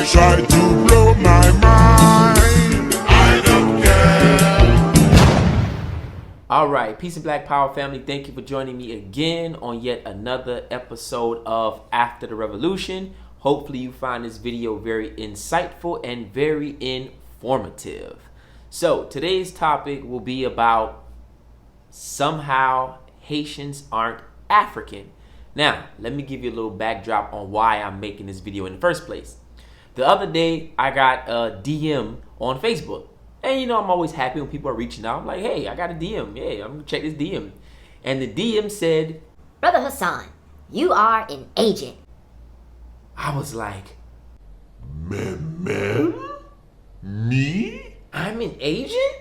try to blow my mind. I don't care. Alright, peace and black power family. Thank you for joining me again on yet another episode of After the Revolution. Hopefully you find this video very insightful and very informative. So today's topic will be about somehow Haitians aren't African. Now, let me give you a little backdrop on why I'm making this video in the first place. The other day, I got a DM on Facebook. And you know, I'm always happy when people are reaching out. I'm like, hey, I got a DM. Yeah, I'm gonna check this DM. And the DM said, Brother Hassan, you are an agent. I was like, Me? I'm an agent?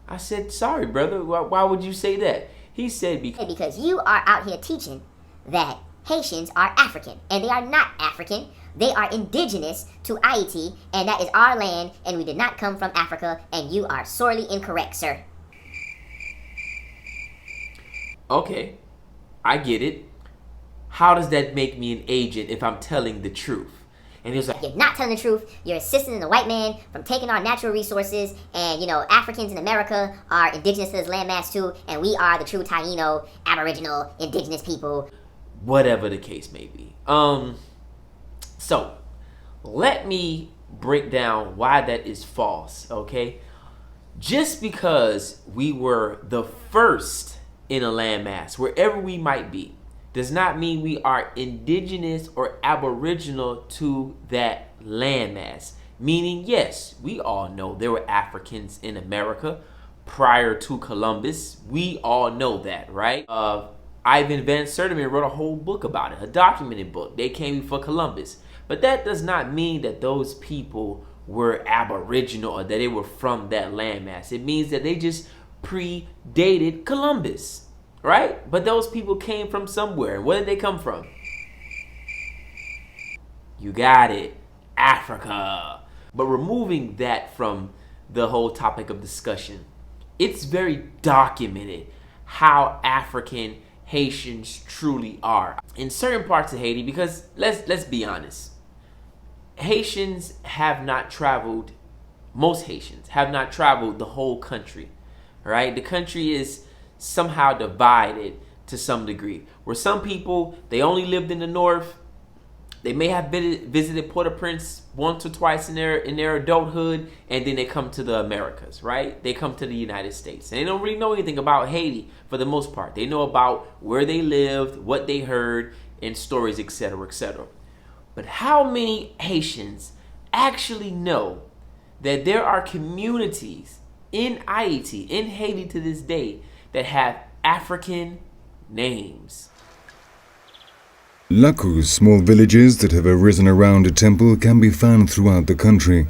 I said, sorry, brother. Why would you say that? He said, Because you are out here teaching that Haitians are African, and they are not African. They are indigenous to Haiti, and that is our land, and we did not come from Africa, and you are sorely incorrect, sir. okay, I get it. How does that make me an agent if I'm telling the truth? And he was like, You're not telling the truth. You're assisting the white man from taking our natural resources, and you know, Africans in America are indigenous to this landmass too, and we are the true Taino, Aboriginal, indigenous people. whatever the case may be. So let me break down why that is false, okay? Just because we were the first in a landmass, wherever we might be, does not mean we are indigenous or aboriginal to that landmass. Meaning, yes, we all know there were Africans in America prior to Columbus. We all know that, right? Ivan Van Sertima wrote a whole book about it, a documented book. They came before Columbus. But that does not mean that those people were aboriginal or that they were from that landmass. It means that they just predated Columbus, right? But those people came from somewhere. Where did they come from? You got it, Africa. But removing that from the whole topic of discussion, it's very documented how African Haitians truly are in certain parts of Haiti, because let's be honest, Haitians have not traveled, most Haitians have not traveled the whole country, right? The country is somehow divided to some degree, where some people, they only lived in the north. They may have visited Port-au-Prince once or twice in their adulthood, and then they come to the Americas, right? They come to the United States. And they don't really know anything about Haiti for the most part. They know about where they lived, what they heard, and stories, etc., etc. But how many Haitians actually know that there are communities in Haiti, in Haiti to this day, that have African names? Lakus, small villages that have arisen around a temple, can be found throughout the country.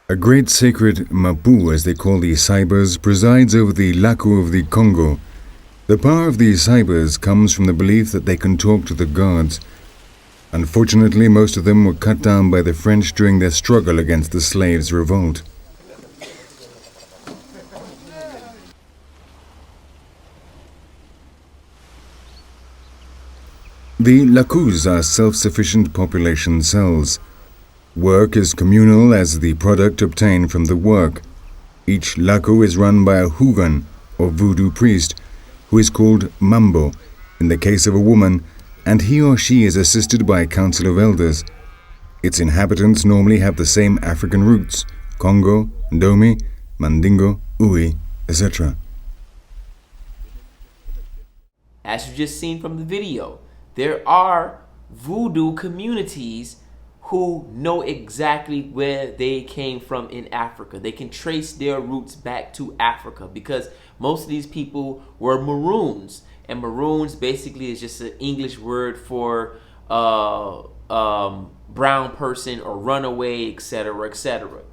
A great sacred Mapu, as they call the Saibas, presides over the Laku of the Congo. The power of these Saibas comes from the belief that they can talk to the gods. Unfortunately, most of them were cut down by the French during their struggle against the slaves' revolt. The Lakus are self-sufficient population cells. Work is communal as the product obtained from the work. Each Laku is run by a Hugan, or voodoo priest, who is called Mambo in the case of a woman, and he or she is assisted by a council of elders. Its inhabitants normally have the same African roots: Congo, Ndomi, Mandingo, Ui, etc. As you just seen from the video, there are voodoo communities who know exactly where they came from in Africa. They can trace their roots back to Africa because most of these people were Maroons. And Maroons basically is just an English word for brown person or runaway, etc., etc.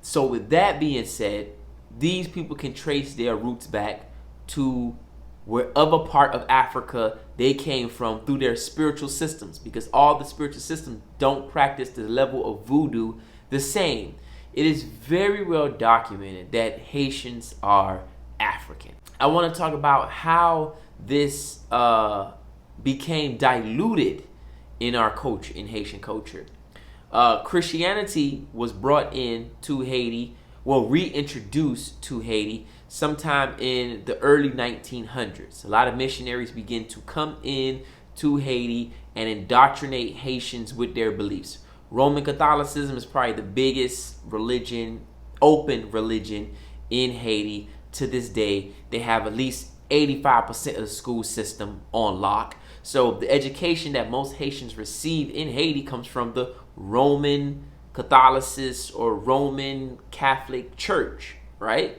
So with that being said, these people can trace their roots back to wherever part of Africa they came from through their spiritual systems, because all the spiritual systems don't practice the level of voodoo the same. It is very well documented that Haitians are African. I want to talk about how this became diluted in our culture, in Haitian culture. Christianity was brought in to Haiti, well, reintroduced to Haiti sometime in the early 1900s. A lot of missionaries begin to come in to Haiti and indoctrinate Haitians with their beliefs. Roman Catholicism is probably the biggest religion, open religion in Haiti to this day. They have at least 85% of the school system on lock. So the education that most Haitians receive in Haiti comes from the Roman Catholicist or Roman Catholic Church, right?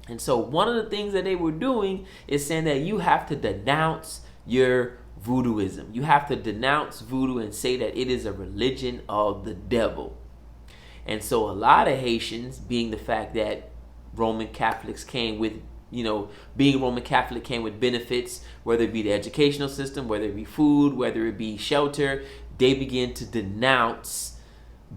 And so one of the things that they were doing is saying that you have to denounce your voodooism. You have to denounce voodoo and say that it is a religion of the devil. And so a lot of Haitians, being the fact that Roman Catholics came with, being Roman Catholic came with benefits, whether it be the educational system, whether it be food, whether it be shelter, they begin to denounce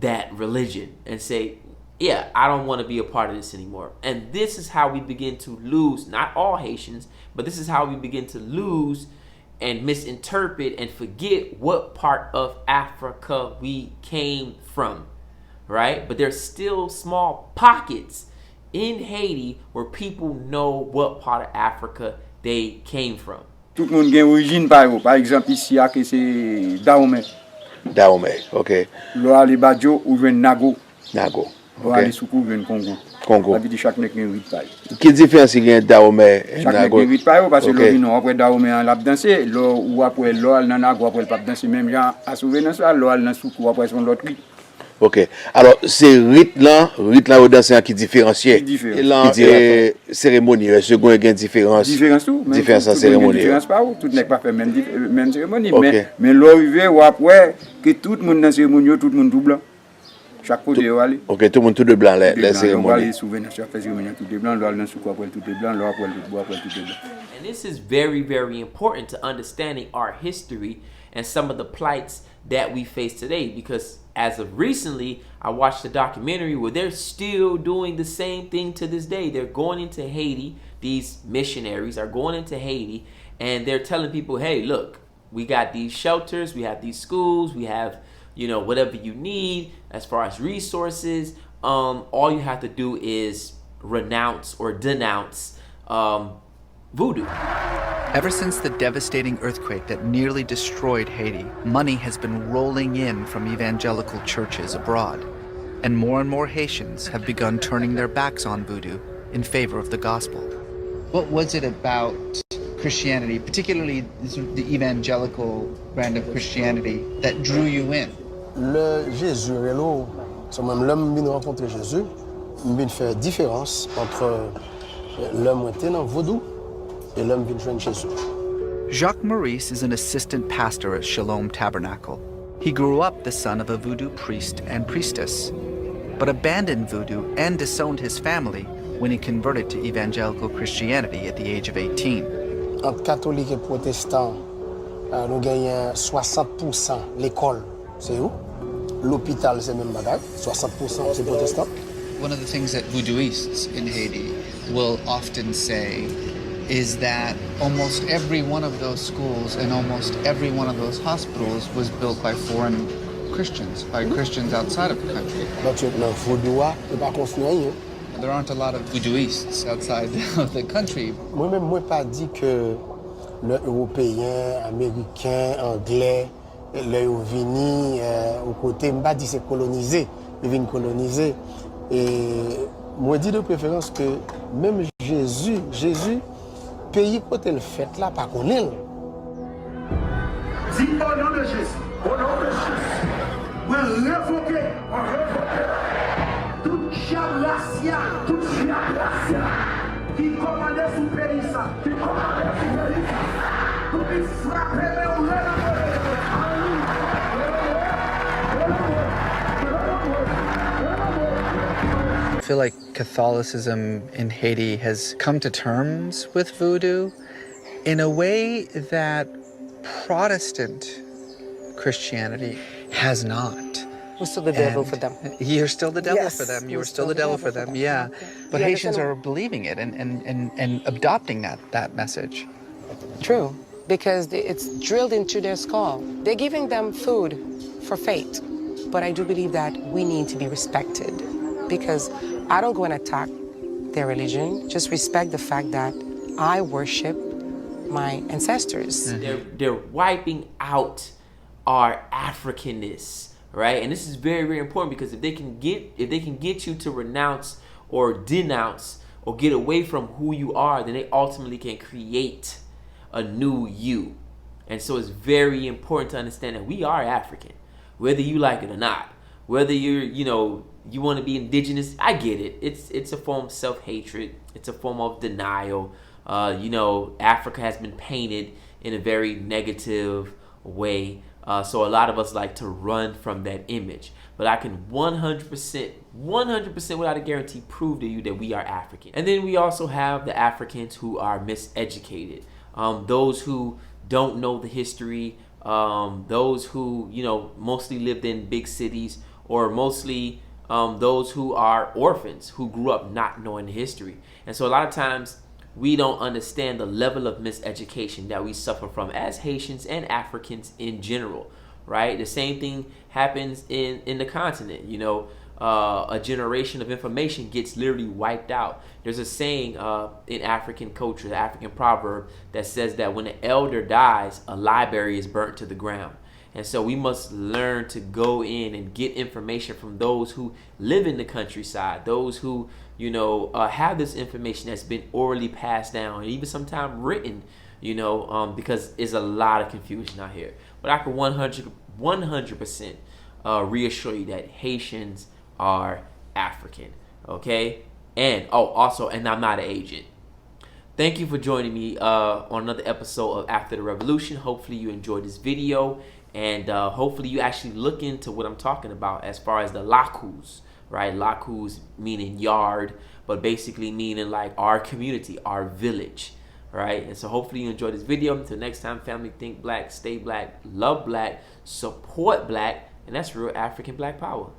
that religion and say, yeah, I don't want to be a part of this anymore. And this is how we begin to lose, not all Haitians, but this is how we begin to lose and misinterpret and forget what part of Africa we came from, right? But there's still small pockets in Haiti where people know what part of Africa they came from. Tout le monde a une origine par exemple ici c'est Dahomey. Dahomey, ok. Lo ali Badjo ou ven Nago. Nago. Lo ali Soukou ven Congo. Congo. La vie chaque nek gen 8 pay. Quelle différence il y a Dahomey et Chaque nek Nago? gen 8 pay parce que lo vino après Dahomey en l'a danser, lo ou après lo al nan Nago après pas danser même gens à souvenir ça, lo al nan Soukou après son l'autre. Ok. Alors, c'est rite là au danser qui différencié. Différent. Et là, cérémonie, le second il y a une différence. Différence tout. Différence en cérémonie. Différence pas ou tout n'est pas fait même cérémonie, Okay. mais l'arrivée ou après que tout le monde dans cérémonie, tout le monde tout blanc. Chaque côté où aller. Ok, tout le monde tout de blanc les cérémonies. Les souvenirs chaque cérémonie tout de blanc, là dans sous après tout de blanc, là après tout bois après tout de blanc. And this is very, very important to understanding our history and some of the plights that we face today, because as of recently, I watched a documentary where they're still doing the same thing to this day. They're going into Haiti. These missionaries are going into Haiti and they're telling people, hey, look, we got these shelters, we have these schools, we have, whatever you need as far as resources. All you have to do is renounce or denounce voodoo. Ever since the devastating earthquake that nearly destroyed Haiti, money has been rolling in from evangelical churches abroad, and more Haitians have begun turning their backs on voodoo in favor of the gospel. What was it about Christianity, particularly the evangelical brand of Christianity, that drew you in? Le Jésus, c'est même l'homme qui vient rencontrer Jésus, il vient faire différence entre l'homme qui était dans le vaudou et l'homme qui vient joindre Jésus. Jacques Maurice is an assistant pastor at Shalom Tabernacle. He grew up the son of a voodoo priest and priestess, but abandoned voodoo and disowned his family when he converted to evangelical Christianity at the age of 18. Entre catholiques et protestants, nous gagnons 60% l'école, c'est où? L'hôpital, c'est même bagaille, 60% c'est protestant. One of the things that voodooists in Haiti will often say is that almost every one of those schools and almost every one of those hospitals was built by foreign Christians, by Christians outside of the country. Donc, dans vaudou, il n'y a pas construit rien. There aren't a lot of voodooists outside of the country. Moi-même, moi pas dit que les Européens, Américains, Anglais, les venus au côté, je pas dit c'est colonisé, ils viennent coloniser. Et moi dis de préférence que même Jésus, pays côté le fait là, pas connaît. Dis au nom de Jésus, moi révoquer, toute diable raciale, qui commandait sous pays ça, tout qui frappait au I feel like Catholicism in Haiti has come to terms with voodoo in a way that Protestant Christianity has not. We're still the devil for them. You're still the devil Yes, for them. You we're were still the devil for them. Yeah. But You Haitians understand? are believing it and adopting that message. True. because it's drilled into their skull. They're giving them food for faith. But I do believe that we need to be respected, because I don't go and attack their religion. Just respect the fact that I worship my ancestors. They're wiping out our Africanness, right? And this is very, very important, because if they can get you to renounce or denounce or get away from who you are, then they ultimately can create a new you. And so it's very important to understand that we are African, whether you like it or not. Whether you want to be indigenous, I get it. It's a form of self-hatred. It's a form of denial. Africa has been painted in a very negative way. So a lot of us like to run from that image. But I can 100% without a guarantee prove to you that we are African. And then we also have the Africans who are miseducated. Those who don't know the history, those who, mostly lived in big cities, or mostly those who are orphans who grew up not knowing the history. And so a lot of times we don't understand the level of miseducation that we suffer from as Haitians and Africans in general, right? The same thing happens in the continent. A generation of information gets literally wiped out. There's a saying in African culture, the African proverb, that says that when an elder dies, a library is burnt to the ground. And so we must learn to go in and get information from those who live in the countryside, those who, have this information that's been orally passed down, and even sometimes written, because there's a lot of confusion out here. But I can 100% reassure you that Haitians are African, okay? And I'm not an agent. Thank you for joining me on another episode of After the Revolution. Hopefully you enjoyed this video, and hopefully you actually look into what I'm talking about as far as the lakus, right? Lakus meaning yard, but basically meaning like our community, our village, right? And so hopefully you enjoyed this video. Until next time, family, think black, stay black, love black, support black, and that's real African black power.